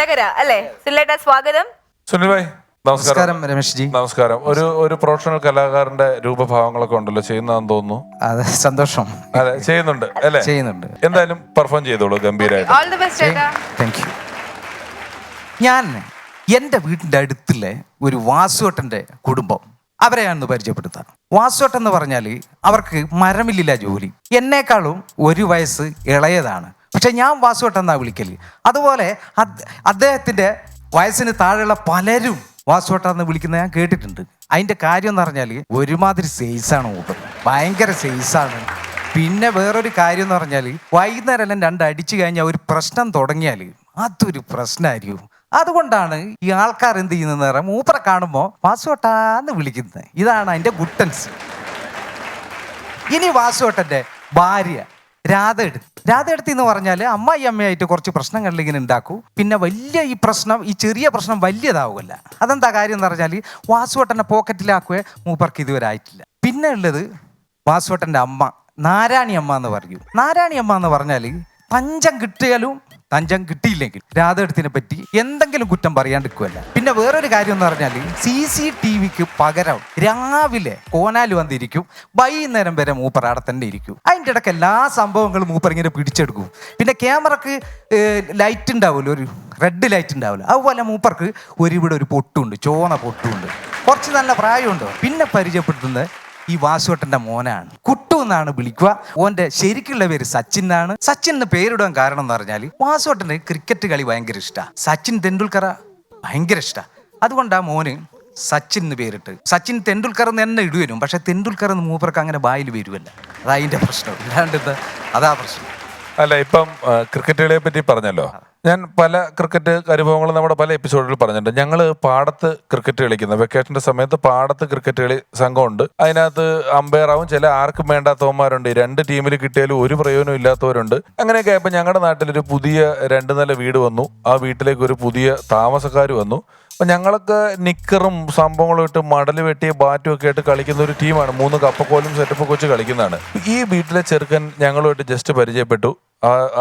വടകര അല്ലേ? സുനിലേട്ടാ സ്വാഗതം. സുനിൽ ഭായ് നമസ്കാരം. രമേഷ് ജി നമസ്കാരം. ഒരു പ്രൊഫഷണൽ കലാകാരന്റെ രൂപഭാവങ്ങളൊക്കെ ഉണ്ടല്ലോ, ചെയ്യുന്നതെന്ന് തോന്നുന്നു. അതെ, സന്തോഷം. അതെ, ചെയ്യുന്നുണ്ട് അല്ലേ? ചെയ്യുന്നുണ്ട്. എന്തായാലും പെർഫോം ചെയ്തോളൂ ഗംഭീരമായിട്ട്. ഓൾ ദി ബെസ്റ്റ് ചേട്ടാ. Thank you. ഞാൻ എൻ്റെ വീടിൻ്റെ അടുത്തുള്ള ഒരു വാസുവേട്ടൻ്റെ കുടുംബം അവരെയാണെന്ന് പരിചയപ്പെടുത്താം. വാസുവേട്ടൻ എന്ന് പറഞ്ഞാൽ അവർക്ക് മരമില്ലില്ല ജോലി. എന്നേക്കാളും 1 വയസ്സ് ഇളയതാണ്. പക്ഷെ ഞാൻ വാസുവേട്ടൻ എന്നാണ് വിളിക്കല്. അതുപോലെ അദ്ദേഹത്തിൻ്റെ വയസ്സിന് താഴെയുള്ള പലരും വാസുവേട്ടാന്ന് വിളിക്കുന്നത് ഞാൻ കേട്ടിട്ടുണ്ട്. അതിൻ്റെ കാര്യം എന്ന് പറഞ്ഞാൽ ഒരുമാതിരി സൈസാണ് കൂട്ടും, ഭയങ്കര സൈസാണ്. പിന്നെ വേറൊരു കാര്യം എന്ന് പറഞ്ഞാൽ വൈകുന്നേരം എല്ലാം 2 അടിച്ചു കഴിഞ്ഞാൽ ഒരു പ്രശ്നം തുടങ്ങിയാൽ അതൊരു പ്രശ്നമായിരിക്കും. അതുകൊണ്ടാണ് ഈ ആൾക്കാർ എന്ത് ചെയ്യുന്നതെന്ന് പറയാം, മൂപ്പറെ കാണുമ്പോൾ വാസുവേട്ടാന്ന് വിളിക്കുന്നത്. ഇതാണ് അതിൻ്റെ ഗുട്ടൻസ്. ഇനി വാസുവേട്ടൻ്റെ ഭാര്യ രാധയെടുത്തി എന്ന് പറഞ്ഞാൽ അമ്മയായിട്ട് കുറച്ച് പ്രശ്നങ്ങളിൽ ഇങ്ങനെ ഉണ്ടാക്കും. പിന്നെ ഈ ചെറിയ പ്രശ്നം വലിയതാവുമല്ല. അതെന്താ കാര്യം എന്ന് പറഞ്ഞാൽ വാസുവേട്ടൻ്റെ പോക്കറ്റിലാക്കുകയെ മൂപ്പർക്ക് ഇതുവരെ ആയിട്ടില്ല. പിന്നെ ഉള്ളത് വാസുവേട്ടൻ്റെ അമ്മ, നാരായണി അമ്മ എന്ന് പറയും. നാരായണി അമ്മ എന്ന് പറഞ്ഞാൽ തഞ്ചം കിട്ടിയാലും തഞ്ചം കിട്ടിയില്ലെങ്കിൽ രാധയെടുത്തിനെ പറ്റി എന്തെങ്കിലും കുറ്റം പറയാണ്ടിരിക്കുമല്ല. പിന്നെ വേറൊരു കാര്യം എന്ന് പറഞ്ഞാൽ CCTVക്ക് പകരം രാവിലെ കോനാല് വന്നിരിക്കും, വൈകുന്നേരം വരെ മൂപ്പർ അവിടെ തന്നെ ഇരിക്കും. അതിൻ്റെ ഇടയ്ക്ക് എല്ലാ സംഭവങ്ങളും മൂപ്പർ ഇങ്ങനെ പിടിച്ചെടുക്കും. പിന്നെ ക്യാമറക്ക് ലൈറ്റ് ഉണ്ടാവുമല്ലോ, ഒരു റെഡ് ലൈറ്റ് ഉണ്ടാവില്ല, അതുപോലെ മൂപ്പർക്ക് ഇവിടെ ഒരു പൊട്ടുണ്ട്, ചോന്ന പൊട്ടുണ്ട്, കുറച്ച് നല്ല പ്രായമുണ്ട്. പിന്നെ പരിചയപ്പെടുത്തുന്നത് ഈ വാസുവേട്ടൻ്റെ മോനാണ്, കുട്ടു എന്നാണ് വിളിക്കുക. ഓൻ്റെ ശരിക്കുള്ള പേര് സച്ചിൻ എന്നാണ്. സച്ചിൻ എന്ന് പേരിടാൻ കാരണം എന്ന് പറഞ്ഞാൽ വാസുവേട്ടന് ക്രിക്കറ്റ് കളി ഭയങ്കര ഇഷ്ടമാണ്. സച്ചിൻ തെണ്ടുൽക്കറെ ഭയങ്കര ഇഷ്ടമാണ്. അതുകൊണ്ടാണ് മോന് സച്ചിൻ എന്ന് പേരിട്ട്. സച്ചിൻ തെണ്ടുൽക്കർ എന്ന് തന്നെ ഇടുവരും, പക്ഷെ തെണ്ടുൽക്കർ എന്ന് മൂപ്പർക്ക് അങ്ങനെ ബായിൽ വരുമല്ല. അതാ അതിൻ്റെ പ്രശ്നം. ഇല്ലാണ്ട് അതാ പ്രശ്നം. അല്ല, ഇപ്പം ക്രിക്കറ്റ് കളിയെ പറ്റി പറഞ്ഞല്ലോ. ഞാൻ പല ക്രിക്കറ്റ് അനുഭവങ്ങളും നമ്മുടെ പല എപ്പിസോഡുകളിൽ പറഞ്ഞിട്ടുണ്ട്. ഞങ്ങൾ പാടത്ത് ക്രിക്കറ്റ് കളിക്കുന്ന വെക്കേഷന്റെ സമയത്ത് പാടത്ത് ക്രിക്കറ്റ് കളി സംഘമുണ്ട്. അതിനകത്ത് അമ്പയറാവും, ചില ആർക്കും വേണ്ടാത്തവന്മാരുണ്ട്, 2 ടീമിൽ കിട്ടിയാലും ഒരു പ്രയോജനം ഇല്ലാത്തവരുണ്ട്. അങ്ങനെയൊക്കെ ആയപ്പോൾ ഞങ്ങളുടെ നാട്ടിലൊരു പുതിയ 2 നില വീട് വന്നു. ആ വീട്ടിലേക്ക് ഒരു പുതിയ താമസക്കാർ വന്നു. അപ്പം ഞങ്ങളൊക്കെ നിക്കറും സംഭവങ്ങളും ഇട്ട് മടൽ വെട്ടിയ ബാറ്റും ഒക്കെ ആയിട്ട് കളിക്കുന്ന ഒരു ടീമാണ്. 3 കപ്പക്കോലും സെറ്റപ്പൊക്കെ വെച്ച് കളിക്കുന്നതാണ്. ഈ വീട്ടിലെ ചെറുക്കൻ ഞങ്ങളുമായിട്ട് ജസ്റ്റ് പരിചയപ്പെട്ടു.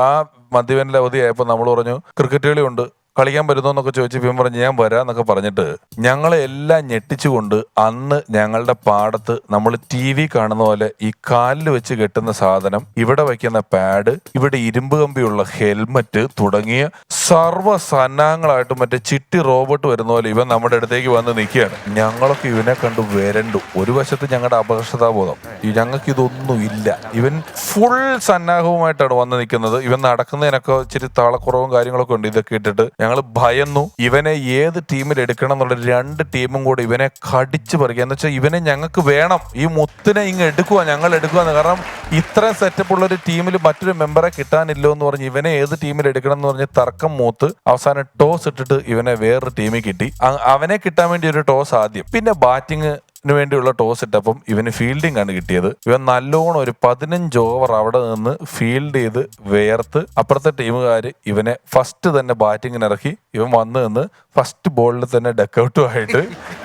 ആ മധ്യവേനൽ അവധിയായപ്പോൾ നമ്മൾ പറഞ്ഞു ക്രിക്കറ്റ് കളി ഉണ്ട്, കളിക്കാൻ വരുന്നോ എന്നൊക്കെ ചോദിച്ചു. ഇവൻ പറഞ്ഞു ഞാൻ വരാന്നൊക്കെ പറഞ്ഞിട്ട് ഞങ്ങളെ എല്ലാം ഞെട്ടിച്ചുകൊണ്ട് അന്ന് ഞങ്ങളുടെ പാടത്ത് നമ്മൾ TV കാണുന്ന പോലെ ഈ കാലിൽ വെച്ച് കെട്ടുന്ന സാധനം, ഇവിടെ വയ്ക്കുന്ന പാഡ്, ഇവിടെ ഇരുമ്പ് കമ്പിയുള്ള ഹെൽമറ്റ് തുടങ്ങിയ സർവ്വ സന്നാഹങ്ങളായിട്ട് മറ്റേ ചിട്ടി റോബോട്ട് വരുന്ന പോലെ ഇവൻ നമ്മുടെ അടുത്തേക്ക് വന്ന് നിൽക്കുകയാണ്. ഞങ്ങളൊക്കെ ഇവനെ കണ്ടു വരണ്ടു. ഒരു വശത്ത് ഞങ്ങളുടെ അപകർഷതാബോധം, ഞങ്ങൾക്ക് ഇതൊന്നും ഇല്ല. ഇവൻ ഫുൾ സന്നാഹവുമായിട്ടാണ് വന്ന് നിൽക്കുന്നത്. ഇവൻ നടക്കുന്നതിനൊക്കെ ഇച്ചിരി താളക്കുറവും കാര്യങ്ങളൊക്കെ ഉണ്ട്. ഇതൊക്കെ ഇട്ടിട്ട് ഞങ്ങൾ ഭയന്നു. ഇവനെ ഏത് ടീമിൽ എടുക്കണം എന്നുള്ള 2 ടീമും കൂടെ ഇവനെ കടിച്ചു പറിക്കുക. എന്ന് വെച്ചാൽ ഇവനെ ഞങ്ങൾക്ക് വേണം, ഈ മുത്തിനെ ഇങ്ങ് എടുക്കുക, ഞങ്ങൾ എടുക്കുകയെന്ന്. കാരണം ഇത്രയും സെറ്റപ്പ് ഉള്ള ഒരു ടീമിൽ മറ്റൊരു മെമ്പറെ കിട്ടാനില്ലോ എന്ന് പറഞ്ഞ് ഇവനെ ഏത് ടീമിൽ എടുക്കണം എന്ന് പറഞ്ഞ് തർക്കം മൂത്ത് അവസാനം ടോസ് ഇട്ടിട്ട് ഇവനെ വേറൊരു ടീമിൽ കിട്ടി. അവനെ കിട്ടാൻ വേണ്ടി ഒരു ടോസ് ആദ്യം, പിന്നെ ബാറ്റിംഗ് വേണ്ടിയുള്ള ടോസ് ഇട്ടപ്പം ഇവന് ഫീൽഡിംഗ് ആണ് കിട്ടിയത്. ഇവൻ നല്ലോണം ഒരു 15 ഓവർ അവിടെ നിന്ന് ഫീൽഡ് ചെയ്ത് വേർത്ത് അപ്പുറത്തെ ടീമുകാർ ഇവനെ ഫസ്റ്റ് തന്നെ ബാറ്റിങ്ങിന് ഇറക്കി. ഇവൻ വന്ന് നിന്ന് ഫസ്റ്റ് ബോളിൽ തന്നെ ഡക്കൗട്ടും ആയിട്ട്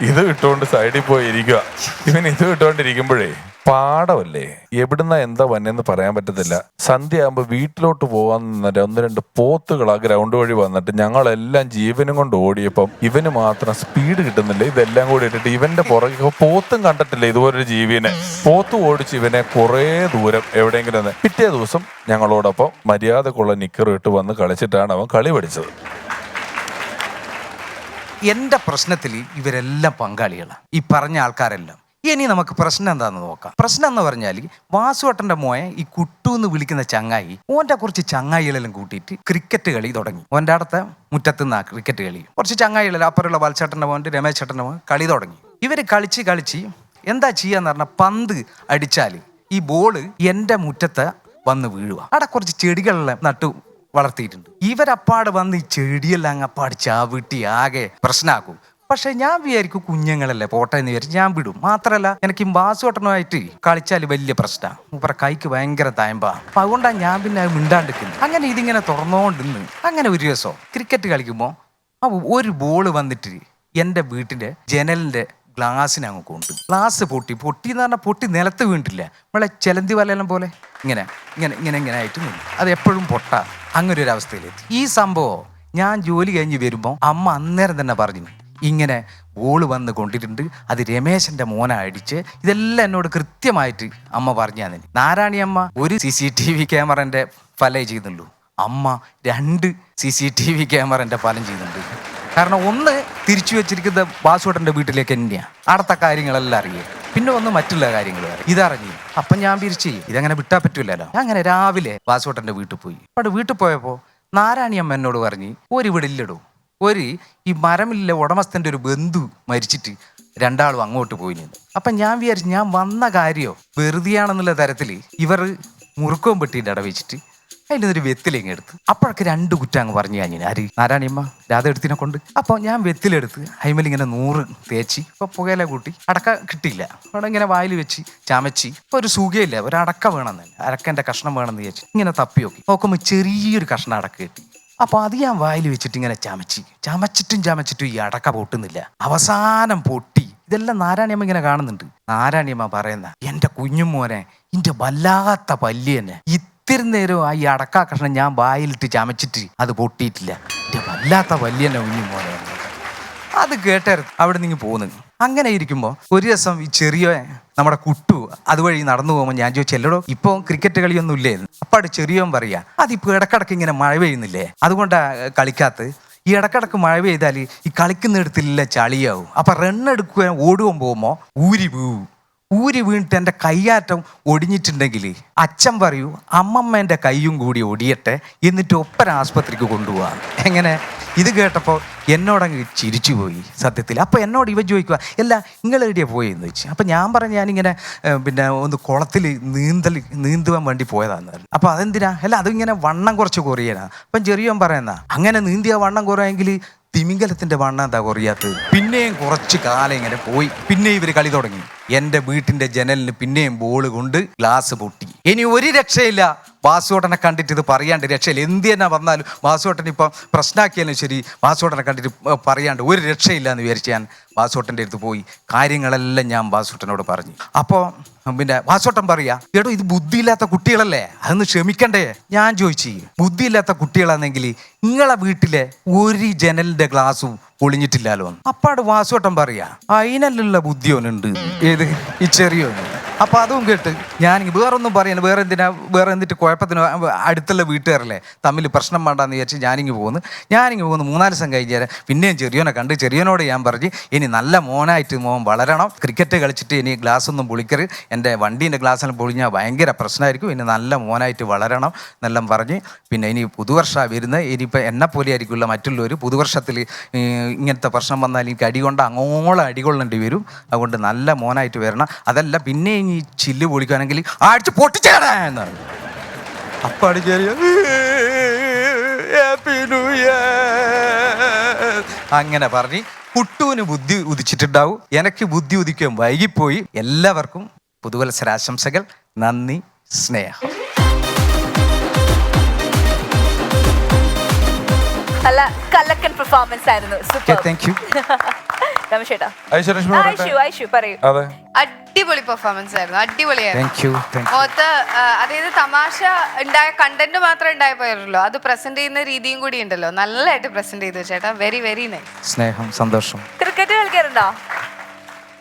ഇത് ഇട്ടുകൊണ്ട് സൈഡിൽ പോയി ഇരിക്കുക. ഇവൻ ഇത് ഇട്ടുകൊണ്ടിരിക്കുമ്പോഴേ പാടമല്ലേ, എവിടുന്ന എന്താ വന്നെന്ന് പറയാൻ പറ്റത്തില്ല. സന്ധ്യ ആകുമ്പോൾ വീട്ടിലോട്ട് പോകാൻ നിന്നിട്ട് 1-2 പോത്തുകൾ ആ ഗ്രൗണ്ട് വഴി വന്നിട്ട് ഞങ്ങളെല്ലാം ജീവനും കൊണ്ട് ഓടിയപ്പം ഇവന് മാത്രം സ്പീഡ് കിട്ടുന്നില്ല. ഇതെല്ലാം കൂടി ഇട്ടിട്ട് ഇവന്റെ പുറകെ പോത്തും കണ്ടിട്ടില്ല ഇതുപോലൊരു ജീവിനെ. പോത്ത് ഓടിച്ച് ഇവനെ കുറേ ദൂരം എവിടെയെങ്കിലും. പിറ്റേ ദിവസം ഞങ്ങളോടൊപ്പം മര്യാദക്കുള്ള നിക്കർ ഇട്ട് വന്ന് കളിച്ചിട്ടാണ് അവൻ കളി പഠിച്ചത്. എൻ്റെ പ്രശ്നത്തിൽ ഇവരെല്ലാം പങ്കാളികളാണ്, ഈ പറഞ്ഞ ആൾക്കാരെല്ലാം. ഇനി നമുക്ക് പ്രശ്നം എന്താണെന്ന് നോക്കാം. പ്രശ്നം എന്ന് പറഞ്ഞാൽ വാസുവേട്ടൻ്റെ മോയെ ഈ കുട്ടു എന്ന് വിളിക്കുന്ന ചങ്ങായി ഓൻ്റെ കുറച്ച് ചങ്ങായികളെല്ലാം കൂട്ടിയിട്ട് ക്രിക്കറ്റ് കളി തുടങ്ങി. ഓൻ്റെ അടുത്ത മുറ്റത്ത് നിന്നാ ക്രിക്കറ്റ് കളി. കുറച്ച് ചങ്ങായികളെല്ലാം അപ്പുറമുള്ള വത്സേട്ടൻ്റെ മോൻ, രമേശ് ചേട്ടൻ്റെ മോൻ കളി തുടങ്ങി. ഇവർ കളിച്ച് എന്താ ചെയ്യാന്ന് പറഞ്ഞാൽ പന്ത് അടിച്ചാൽ ഈ ബോള് എൻ്റെ മുറ്റത്ത് വന്ന് വീഴുക. അവിടെ കുറച്ച് ചെടികളെല്ലാം നട്ടു വളർത്തിയിട്ടുണ്ട്. ഇവരപ്പാട് വന്ന് ഈ ചെടിയെല്ലാം അങ്ങപ്പാട് ചാവിട്ടി ആകെ പ്രശ്നമാക്കും. പക്ഷെ ഞാൻ വിചാരിക്കും കുഞ്ഞുങ്ങളല്ലേ പോട്ടെ എന്ന് വിചാരിച്ച് ഞാൻ വിടും. മാത്രമല്ല എനിക്ക് വാസുവേട്ടനുമായിട്ട് കളിച്ചാൽ വലിയ പ്രശ്നമാണ്. മൂപ്പറ കൈക്ക് ഭയങ്കര തായമ്പാ. അപ്പം അതുകൊണ്ടാണ് ഞാൻ പിന്നെ അത് മിണ്ടാണ്ടിരിക്കുന്നത്. അങ്ങനെ ഇതിങ്ങനെ തുറന്നുകൊണ്ടിന്ന് അങ്ങനെ ഒരു ദിവസം ക്രിക്കറ്റ് കളിക്കുമ്പോൾ ഒരു ബോള് വന്നിട്ട് എൻ്റെ വീട്ടിൻ്റെ ജനലിൻ്റെ ഗ്ലാസ്സിന് അങ്ങ് കൊണ്ട് ഗ്ലാസ് പൊട്ടി എന്ന് പറഞ്ഞാൽ പൊട്ടി നിലത്ത് വീണിട്ടില്ല, നമ്മളെ ചെലന്തി വലയെല്ലാം പോലെ ഇങ്ങനെ ആയിട്ട് നിന്നു. അത് എപ്പോഴും പൊട്ട അങ്ങനെ ഒരു അവസ്ഥയിലെത്തി. ഈ സംഭവം ഞാൻ ജോലി കഴിഞ്ഞ് വരുമ്പോൾ അമ്മ അന്നേരം തന്നെ പറഞ്ഞു, ഇങ്ങനെ ബോള് വന്ന് കൊണ്ടിട്ടുണ്ട്, അത് രമേശന്റെ മോനെ അടിച്ച്. ഇതെല്ലാം എന്നോട് കൃത്യമായിട്ട് അമ്മ പറഞ്ഞു തന്നെ. നാരായണി അമ്മ ഒരു CCTV ക്യാമറന്റെ ഫലം ചെയ്യുന്നുള്ളൂ, അമ്മ 2 CCTV ക്യാമറന്റെ ഫലം ചെയ്യുന്നുണ്ട്. കാരണം ഒന്ന് തിരിച്ചു വെച്ചിരിക്കുന്ന വാസുവേട്ടൻ്റെ വീട്ടിലേക്ക് തന്നെയാണ്, അവിടുത്തെ കാര്യങ്ങളെല്ലാം അറിയുക. പിന്നെ ഒന്ന് മറ്റുള്ള കാര്യങ്ങൾ ഇതറിഞ്ഞു. അപ്പം ഞാൻ പിരിച്ച് ഇതങ്ങനെ വിട്ടാൽ പറ്റൂലല്ലോ. ഞാൻ അങ്ങനെ രാവിലെ വാസുവേട്ടൻ്റെ വീട്ടിൽ പോയി. അവിടെ വീട്ടിൽ പോയപ്പോൾ നാരായണി അമ്മ എന്നോട് പറഞ്ഞ്, ഇവിടെ ഇല്ലടോ, ഈ മരമില്ല ഉടമസ്ഥൻ്റെ ഒരു ബന്ധു മരിച്ചിട്ട് 2 അങ്ങോട്ട് പോയി. അപ്പം ഞാൻ വിചാരിച്ചു ഞാൻ വന്ന കാര്യമോ വെറുതെയാണെന്നുള്ള തരത്തിൽ ഇവർ മുറുക്കവും പെട്ടിൻ്റെ അട വെച്ചിട്ട് അതിൻ്റെ ഒരു വെത്തിലിങ്ങ് എടുത്ത്. അപ്പോഴൊക്കെ 2 കുറ്റം അങ്ങ് പറഞ്ഞു ഞാൻ ആര് നാരായണിയമ്മ രാധ എടുത്തിനെ കൊണ്ട്. അപ്പോൾ ഞാൻ വെത്തിലെടുത്ത് അയിമലിങ്ങനെ 100 തേച്ച്. ഇപ്പോൾ പുകയില കൂട്ടി അടക്ക കിട്ടിയില്ല, അവിടെ ഇങ്ങനെ വായിൽ വെച്ച് ചമച്ച്. ഇപ്പോൾ ഒരു സുഖമില്ല, ഒരു അടക്ക വേണമെന്നല്ല, അടക്കൻ്റെ കഷ്ണം വേണമെന്ന് വിചാരിച്ചു ഇങ്ങനെ തപ്പി നോക്കുമ്പോൾ ചെറിയൊരു കഷ്ണം അടക്ക കിട്ടി. അപ്പോൾ അത് ഞാൻ വായിൽ വെച്ചിട്ട് ഇങ്ങനെ ചമച്ചിട്ടും ഈ അടക്ക പൊട്ടുന്നില്ല. അവസാനം പൊട്ടി. ഇതെല്ലാം നാരായണിയമ്മ ഇങ്ങനെ കാണുന്നുണ്ട്. നാരായണിയമ്മ പറയുന്ന, എൻ്റെ കുഞ്ഞുമോനെ, ഇൻ്റെ വല്ലാത്ത പല്ലി തന്നെ, ഇത്തിരി നേരം ഈ അടക്ക കഷ്ണം ഞാൻ വായിലിട്ട് ചമച്ചിട്ട് അത് പൊട്ടിയിട്ടില്ല, എൻ്റെ വല്ലാത്ത പല്ലി തന്നെ കുഞ്ഞുമോനെ. അത് കേട്ടായിരുന്നു അവിടെ നിന്ന് പോകുന്നത്. അങ്ങനെ ഇരിക്കുമ്പോൾ ഒരു ദിവസം ഈ ചെറിയ നമ്മുടെ കുട്ടു അതുവഴി നടന്നു പോകുമ്പോൾ ഞാൻ ചോദിച്ചു, എല്ലടോ ഇപ്പോൾ ക്രിക്കറ്റ് കളിയൊന്നും ഇല്ലായിരുന്നു. അപ്പോൾ അവിടെ ചെറിയവൻ പറയാ, അതിപ്പോൾ ഇടക്കിടക്ക് ഇങ്ങനെ മഴ പെയ്യുന്നില്ലേ, അതുകൊണ്ടാണ് കളിക്കാത്ത. ഈ ഇടക്കിടക്ക് മഴ പെയ്താൽ ഈ കളിക്കുന്നിടത്തില്ല ചളിയാവും. അപ്പം റണ്ണെടുക്കുക ഓടുവാൻ പോകുമ്പോൾ ഊരി വീണിട്ട് എൻ്റെ കയ്യാറ്റം ഒടിഞ്ഞിട്ടുണ്ടെങ്കിൽ അച്ഛൻ പറയൂ, അമ്മമ്മേൻ്റെ കയ്യും കൂടി ഒടിയട്ടെ, എന്നിട്ട് ഒപ്പന ആസ്പത്രിക്ക് കൊണ്ടുപോകാം. എങ്ങനെ? ഇത് കേട്ടപ്പോൾ എന്നോടങ്ങ് ചിരിച്ചു പോയി സത്യത്തിൽ. അപ്പോൾ എന്നോട് ഇവ ചോദിക്കുക, അല്ല നിങ്ങൾ എവിടെയാണ് പോയെന്ന് വെച്ച്. അപ്പം ഞാൻ പറഞ്ഞു, ഞാനിങ്ങനെ പിന്നെ ഒന്ന് കുളത്തിൽ നീന്തുവാൻ വേണ്ടി പോയതാന്ന് പറഞ്ഞു. അപ്പോൾ അതെന്തിനാ? അല്ല അതിങ്ങനെ വണ്ണം കുറച്ച് കുറയാനാ. അപ്പം ചെറിയവൻ പറയുന്ന, അങ്ങനെ നീന്തിയ വണ്ണം കുറയെങ്കിൽ തിമിംഗലത്തിന്റെ വണ്ണം എന്താ കുറയാത്തത്? പിന്നെയും കുറച്ച് കാലം ഇങ്ങനെ പോയി. പിന്നെ ഇവർ കളി തുടങ്ങി. എൻ്റെ വീട്ടിൻ്റെ ജനലിന് പിന്നെയും ബോള് കൊണ്ട് ഗ്ലാസ് പൊട്ടി. ഇനി ഒരു രക്ഷയില്ല. വാസുവേട്ടനെ കണ്ടിട്ട് ഇത് പറയാണ്ട് രക്ഷയില്ല. എന്ത് തന്നെ വന്നാലും വാസുവേട്ടൻ ഇപ്പം പ്രശ്നമാക്കിയാലും ശരി, വാസുവേട്ടനെ കണ്ടിട്ട് പറയാണ്ട് ഒരു രക്ഷയില്ല എന്ന് വിചാരിച്ച് ഞാൻ വാസുവേട്ടൻ്റെ അടുത്ത് പോയി കാര്യങ്ങളെല്ലാം ഞാൻ വാസുവേട്ടനോട് പറഞ്ഞു. അപ്പോൾ പിന്നെ വാസുവേട്ടൻ പറയാ, എടോ ഇത് ബുദ്ധിയില്ലാത്ത കുട്ടികളല്ലേ, അതൊന്ന് ക്ഷമിക്കണ്ടേ. ഞാൻ ചോദിച്ചു, ബുദ്ധിയില്ലാത്ത കുട്ടികളാണെങ്കിൽ നിങ്ങളെ വീട്ടിലെ ഒരു ജനലിന്റെ ഗ്ലാസും പൊളിഞ്ഞിട്ടില്ലല്ലോ. അപ്പാട് വാസുവേട്ടൻ പറയാ, അതിനല്ലുള്ള ബുദ്ധിയോനുണ്ട്. ഏത്? ഈ ചെറിയോന്. അപ്പോൾ അതും കേട്ട് ഞാൻ വേറൊന്നും പറയാൻ, വേറെ എന്നിട്ട് കുഴപ്പത്തിന് അടുത്തുള്ള വീട്ടുകാരല്ലേ തമ്മിൽ പ്രശ്നം വേണ്ടാന്ന് വിചാരിച്ച് ഞാനിങ്ങ് പോകുന്നു 3-4 ദിവസം കഴിഞ്ഞേരം പിന്നെയും ചെറിയോനെ കണ്ട്. ചെറിയോനോട് ഞാൻ പറഞ്ഞ്, ഇനി നല്ല മോനായിട്ട് മോൻ വളരണം, ക്രിക്കറ്റ് കളിച്ചിട്ട് ഇനി ഗ്ലാസ് ഒന്നും പൊളിക്കരുത്, എൻ്റെ വണ്ടീൻ്റെ ഗ്ലാസ്സെല്ലാം പൊളിഞ്ഞാൽ ഭയങ്കര പ്രശ്നമായിരിക്കും, ഇനി നല്ല മോനായിട്ട് വളരണം എന്നെല്ലാം പറഞ്ഞ്. പിന്നെ ഇനി പുതുവർഷമാണ് വരുന്നത്, ഇനിയിപ്പോൾ എന്നെപ്പോലെ ആയിരിക്കില്ല മറ്റുള്ളവർ പുതുവർഷത്തിൽ ഇങ്ങനത്തെ പ്രശ്നം വന്നാൽ എനിക്ക് അടികൊണ്ട് അങ്ങോളം അടികൊള്ളേണ്ടി വരും, അതുകൊണ്ട് നല്ല മോനായിട്ട് വരണം. അതല്ല പിന്നെ ഈ ചില്ല് പൊളിക്കുകയാണെങ്കിൽ അടിച്ച് പൊട്ടിച്ചേടാ എന്നാണ്. അപ്പം അടിച്ചേറിയ അങ്ങനെ പറഞ്ഞ് കുട്ടുവിന് ബുദ്ധി ഉദിച്ചിട്ടുണ്ടാവും. എനിക്ക് ബുദ്ധി ഉദിക്കാൻ വൈകിപ്പോയി. എല്ലാവർക്കും പുതുവത്സരാശംസകൾ. നന്ദി, സ്നേഹം. നല്ല കലക്കൻ പെർഫോമൻസ് ആയിരുന്നു. Thank you. രമേശേട്ടാ, പറയൂ. അടിപൊളി പെർഫോമൻസ് ആയിരുന്നു, അടിപൊളിയായിരുന്നു. അതായത് തമാശ ഉണ്ടായ കണ്ടന്റ് മാത്രമേ ഉണ്ടായപ്പോയല്ലോ, അത് പ്രസന്റ് ചെയ്യുന്ന രീതിയും കൂടി ഉണ്ടല്ലോ, നല്ലതായിട്ട് പ്രസന്റ് ചെയ്തു ചേട്ടാ. Very very nice. സ്നേഹം, സന്തോഷം. ക്രിക്കറ്റ് കളിക്കാറുണ്ടോ?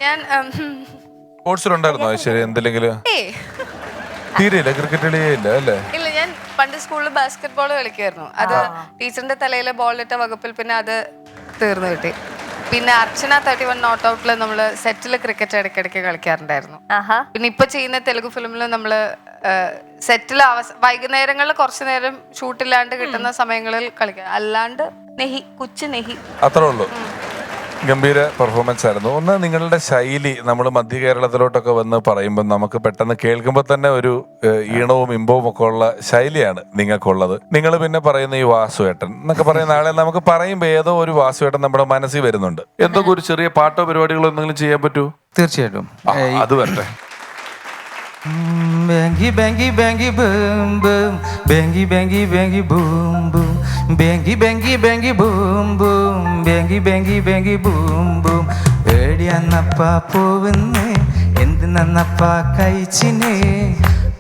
ഞാൻ സ്പോർട്സിലുണ്ടായിരുന്നോ? ശരി, എന്തെങ്കിലും തീരെയില്ല, ക്രിക്കറ്റ് കളിയില്ല അല്ലേ? ഇല്ല, ഞാൻ പണ്ട് സ്കൂളിൽ ബാസ്കറ്റ് ബോൾ കളിക്കുമായിരുന്നു. അത് ടീച്ചറിന്റെ തലയിലെ ബോളിട്ട വകുപ്പിൽ പിന്നെ അത് തീർന്നു കിട്ടി. പിന്നെ അർച്ചന 31 നോട്ട് ഔട്ടില് നമ്മള് സെറ്റിൽ ക്രിക്കറ്റ് ഇടയ്ക്കിടയ്ക്ക് കളിക്കാറുണ്ടായിരുന്നു. പിന്നെ ഇപ്പൊ ചെയ്യുന്ന തെലുഗു ഫിലിമില് നമ്മള് സെറ്റിൽ വൈകുന്നേരങ്ങളിൽ കുറച്ചു നേരം ഷൂട്ടില്ലാണ്ട് കിട്ടുന്ന സമയങ്ങളിൽ കളിക്കാം. അല്ലാണ്ട് നെഹി അത്രേ ഉള്ളൂ. ഗംഭീര പെർഫോമൻസ് ആയിരുന്നു. ഒന്ന് നിങ്ങളുടെ ശൈലി, നമ്മൾ മധ്യ കേരളത്തിലോട്ടൊക്കെ വന്ന് പറയുമ്പോൾ നമുക്ക് പെട്ടെന്ന് കേൾക്കുമ്പോൾ തന്നെ ഒരു ഈണവും ഇമ്പവും ഒക്കെ ഉള്ള ശൈലിയാണ് നിങ്ങൾക്കുള്ളത്. നിങ്ങൾ പിന്നെ പറയുന്ന ഈ വാസുവേട്ടൻ എന്നൊക്കെ പറയുന്ന ആളെ നമുക്ക് പറയുമ്പോൾ ഏതോ ഒരു വാസുവേട്ടൻ നമ്മുടെ മനസ്സിൽ വരുന്നുണ്ട്. എന്തൊക്കെ ഒരു ചെറിയ പാട്ടോ പരിപാടികളോ എന്തെങ്കിലും ചെയ്യാൻ പറ്റുമോ? തീർച്ചയായിട്ടും. അത് വരട്ടെ. Bangy bangy bangy boom boom, bangy bangy bangy boom boom, bangy bangy bangy boom boom, bangy bangy bangy boom boom. എടിയന്നപ്പാ പോവുന്നേ, എന്തിനന്നപ്പാ കഴിച്ചിനെ,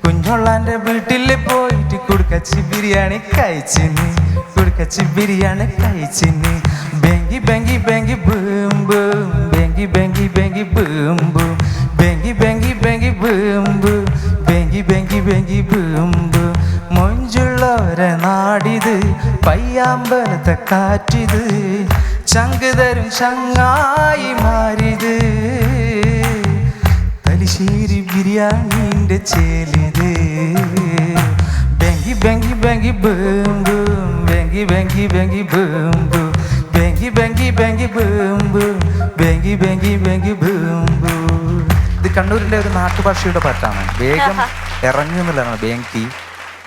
കുഞ്ഞോളാൻ്റെ വീട്ടിൽ പോയിട്ട് കുടുക്ക കുടുക്കച്ചി ബിരിയാണി കഴിച്ചിന് കുടുക്കച്ചി ബിരിയാണി കഴിച്ചിന് ബെങ്കി ബെങ്കി ബെങ്കി ബൂം ബൂം ബെങ്കി ബെങ്കി ബെങ്കി ബൂം ബൂം ബെങ്കി ബെങ്കി ബെങ്കി ബൂം ബൂം ബെങ്കി ബെങ്കി ബെങ്കി ബൂം ബൂം മൊഞ്ചുള്ളവരെ നാടിത് പയ്യാമ്പലത്തെ കാറ്റിത് ചങ്ക് തരും ചങ്ങായി മാറിത് തലശ്ശേരി ബിരിയാണിന്റെ ചേലിത് ബെങ്കി ബെങ്കി ബെങ്കി ബൂം ബൂം ബെങ്കി ബെങ്കി ബെങ്കി ബൂം ബൂം ബെങ്കി ബെങ്കി ബെങ്കി ബൂം ബൂം ബെങ്കി ബെങ്കി ബെങ്കി ബൂം ബൂം. ഇത് കണ്ണൂരിന്റെ ഒരു നാട്ടുഭാഷയുടെ പാട്ടാണ്. വേഗം ഇറങ്ങും എന്നുള്ളതാണ് ബെങ്കി.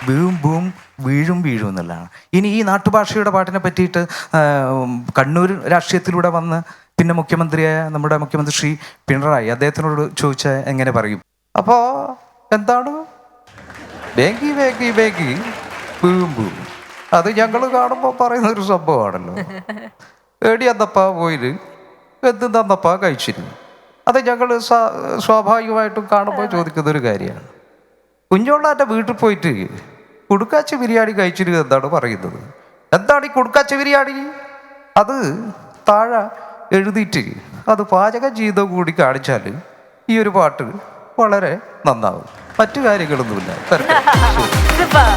ബൂം ബൂം വീഴും വീഴും എന്നുള്ളതാണ്. ഇനി ഈ നാട്ടുഭാഷയുടെ പാട്ടിനെ പറ്റിയിട്ട് കണ്ണൂർ രാഷ്ട്രീയത്തിലൂടെ വന്ന് പിന്നെ മുഖ്യമന്ത്രിയായ നമ്മുടെ മുഖ്യമന്ത്രി ശ്രീ പിണറായി അദ്ദേഹത്തിനോട് ചോദിച്ചാൽ എങ്ങനെ പറയും? അപ്പോ എന്താണ് ബേങ്കി ബേങ്കി ബേങ്കി ബൂം ബൂം? അത് ഞങ്ങൾ കാണുമ്പോൾ പറയുന്ന ഒരു സംഭവമാണല്ലോ. ഏടി അന്നപ്പാ പോയില് എന്ത് തന്നപ്പാ കഴിച്ചിരുന്നു. അത് ഞങ്ങൾ സ്വാഭാവികമായിട്ടും കാണുമ്പോൾ ചോദിക്കുന്ന ഒരു കാര്യമാണ്. കുഞ്ഞോളാൻ്റെ വീട്ടിൽ പോയിട്ട് കുടുക്കാച്ചി ബിരിയാണി കഴിച്ചിട്ട് എന്താണ് പറയുന്നത്? എന്താണ് ഈ കുടുക്കാച്ചി ബിരിയാണി? അത് താഴെ എഴുതിയിട്ട് അത് പാചകം ചെയ്ത കൂടി കാണിച്ചാൽ ഈ ഒരു പാട്ട് വളരെ നന്നാവും. മറ്റു കാര്യങ്ങളൊന്നുമില്ല. Super.